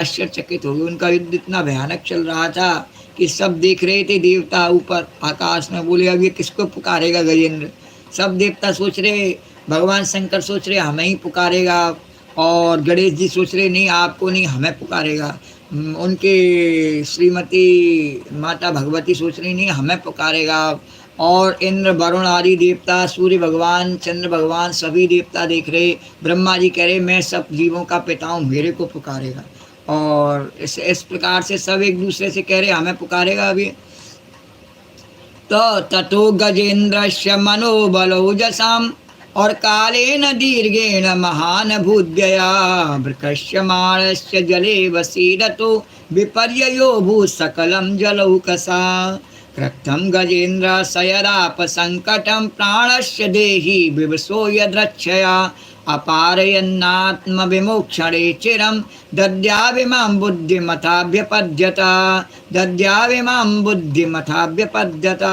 आश्चर्यचकित हो गए। उनका युद्ध इतना भयानक चल रहा था कि सब देख रहे थे, देवता ऊपर आकाश में। बोले अब ये किसको पुकारेगा गजेंद्र। सब देवता सोच रहे, भगवान शंकर सोच रहे हमें ही पुकारेगा, और गणेश जी सोच रहे नहीं आपको नहीं हमें पुकारेगा। उनके श्रीमती माता भगवती सोच रही नहीं हमें पुकारेगा, और इंद्र वरुण आदि देवता, सूर्य भगवान, चंद्र भगवान, सभी देवता देख रहे। ब्रह्मा जी कह रहे मैं सब जीवों का पिता हूँ, मेरे को पुकारेगा। और इस प्रकार से सब एक दूसरे से कह रहे हमें पुकारेगा अभी। तो ततो गजेन्द्रस्य मनोबलौजसाम और कालेन दीर्घेण महान भूद्यया वृकश्यमाणस्य जले वसीदतो विपर्ययो भूत् सकलं जलौकसा कृतं गजेन्द्र सयदाप संकटं प्राणस्य देहि विवशो यद्रक्षया अपारयन्नात्म विमोक्षणे चिरं दद्याविमां बुद्धिमताभ्यपद्यता दद्याविमां बुद्धिमताभ्यपद्यता।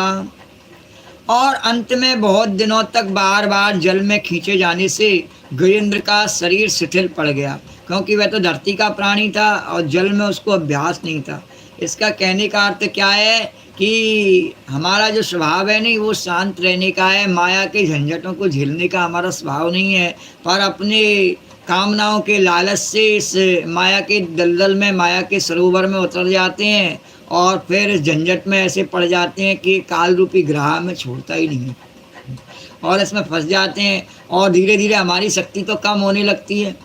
और अंत में बहुत दिनों तक बार बार जल में खींचे जाने से गजेंद्र का शरीर शिथिल पड़ गया, क्योंकि वह तो धरती का प्राणी था और जल में उसको अभ्यास नहीं था। इसका कहने का अर्थ क्या है कि हमारा जो स्वभाव है नहीं वो शांत रहने का है, माया के झंझटों को झेलने का हमारा स्वभाव नहीं है, पर अपने कामनाओं के लालच से इस माया के दलदल में, माया के सरोवर में उतर जाते हैं और फिर इस झंझट में ऐसे पड़ जाते हैं कि काल रूपी ग्रह में छोड़ता ही नहीं है और इसमें फंस जाते हैं। और धीरे धीरे हमारी शक्ति तो कम होने लगती है,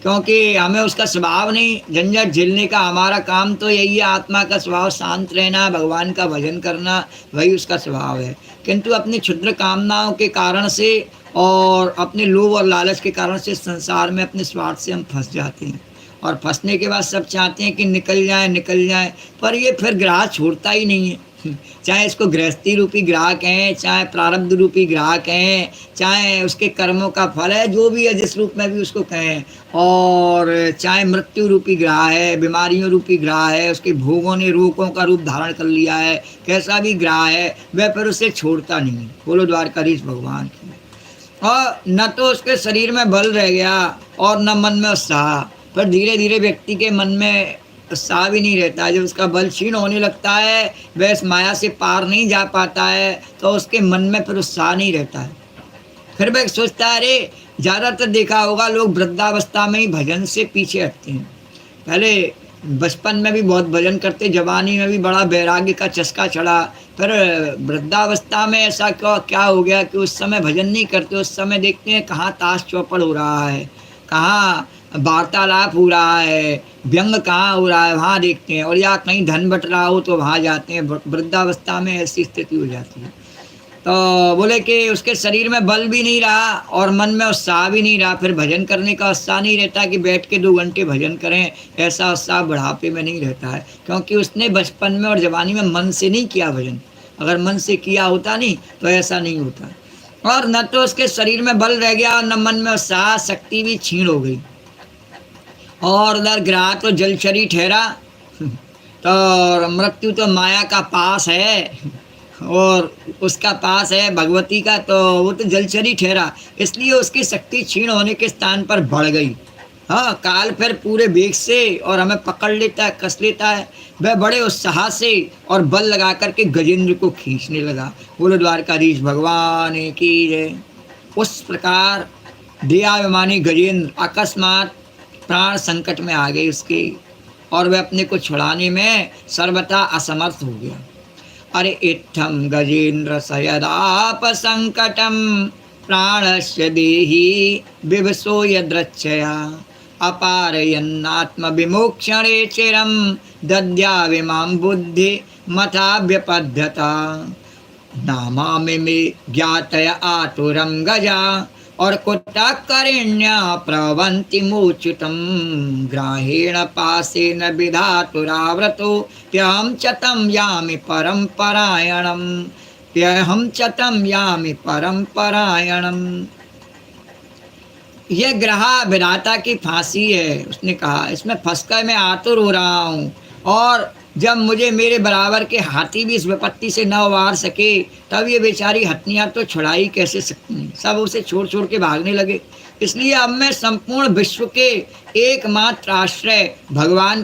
क्योंकि हमें उसका स्वभाव नहीं झंझट झेलने का। हमारा काम तो यही है, आत्मा का स्वभाव शांत रहना, भगवान का भजन करना, वही उसका स्वभाव है। किंतु अपनी क्षुद्र कामनाओं के कारण से और अपने लोभ और लालच के कारण से संसार में अपने स्वार्थ से हम फंस जाते हैं, और फंसने के बाद सब चाहते हैं कि निकल जाए, पर ये फिर ग्राह छोड़ता ही नहीं है। चाहे इसको गृहस्थी रूपी ग्राहक हैं, चाहे प्रारब्ध रूपी ग्राहक हैं, चाहे उसके कर्मों का फल है, जो भी है जिस रूप में भी उसको कहें, और चाहे मृत्यु रूपी ग्राह है, बीमारियों रूपी ग्राह है, उसके भोगों ने रोगों का रूप धारण कर लिया है, कैसा भी ग्राह है वह फिर उसे छोड़ता नहीं है। बोलो द्वारकाधीश भगवान की। और न तो उसके शरीर में बल रह गया और न मन में उत्साह, पर धीरे धीरे व्यक्ति के मन में उत्साह भी नहीं रहता है। जब उसका बल क्षीण होने लगता है, वह इस माया से पार नहीं जा पाता है, तो उसके मन में फिर उत्साह नहीं रहता है। फिर वह सोचता है, अरे ज़्यादातर देखा होगा लोग वृद्धावस्था में ही भजन से पीछे हटते हैं। पहले बचपन में भी बहुत भजन करते, जवानी में भी बड़ा वैराग्य का चस्का चढ़ा, फिर वृद्धावस्था में ऐसा क्या हो गया कि उस समय भजन नहीं करते। उस समय देखते हैं कहाँ ताश चौपड़ हो रहा है, कहाँ वार्तालाप हो रहा है, व्यंग कहाँ हो रहा है वहाँ देखते हैं, और या कहीं धन बट रहा हो तो वहाँ जाते हैं। वृद्धावस्था में ऐसी स्थिति हो जाती है। तो बोले कि उसके शरीर में बल भी नहीं रहा और मन में उत्साह भी नहीं रहा, फिर भजन करने का उत्साह नहीं रहता कि बैठ के 2 घंटे भजन करें, ऐसा उत्साह बुढ़ापे में नहीं रहता है, क्योंकि उसने बचपन में और जवानी में मन से नहीं किया भजन। अगर मन से किया होता नहीं तो ऐसा नहीं होता। और न तो उसके शरीर में बल रह गया और न मन में उत्साह, शक्ति भी क्षीण हो गई। और उधर ग्रह तो जलचरी ठहरा, तो मृत्यु तो माया का पास है और उसका पास है भगवती का, तो वो तो जलचरी ठहरा, इसलिए उसकी शक्ति क्षीण होने के स्थान पर बढ़ गई। हाँ, काल फिर पूरे वेग से और हमें पकड़ लेता है, कस लेता है। वह बड़े उत्साह से और बल लगा करके गजेंद्र को खींचने लगा। बोलो द्वारकाधीश भगवान की जय। उस प्रकार दयाभिमानी गजेंद्र अकस्मात प्राण संकट में आ गए उसके, और वह अपने को छुड़ाने में सर्वथा असमर्थ हो गया। अरे इत्थम गजेन्द्र सयदाप संकटम प्राणस्य देहि विवशो यद्रक्षया अपारयन्नात्म विमोक्षणे चिरं दद्याविमां बुद्धि मताभ्यपद्यता नामामि मे ज्ञातया आतुरं गजा और कुटकरिण्या प्रवन्ति मूर्छितं ग्राहेण पासेन विधातुराव्रतो त्यहं च तं यामि परं परायणं त्यहं च तं यामि परं परायणं। यह ग्रहा विधाता की फांसी है, उसने कहा, इसमें फंसकर मैं आतुर हो रहा हूँ, और जब मुझे मेरे बराबर के हाथी भी इस विपत्ति से न उबार सके, तब ये बेचारी हथनियाँ तो छुड़ाई कैसे सकती हैं। सब उसे छोड़ छोड़ के भागने लगे। इसलिए अब मैं संपूर्ण विश्व के एकमात्र आश्रय भगवान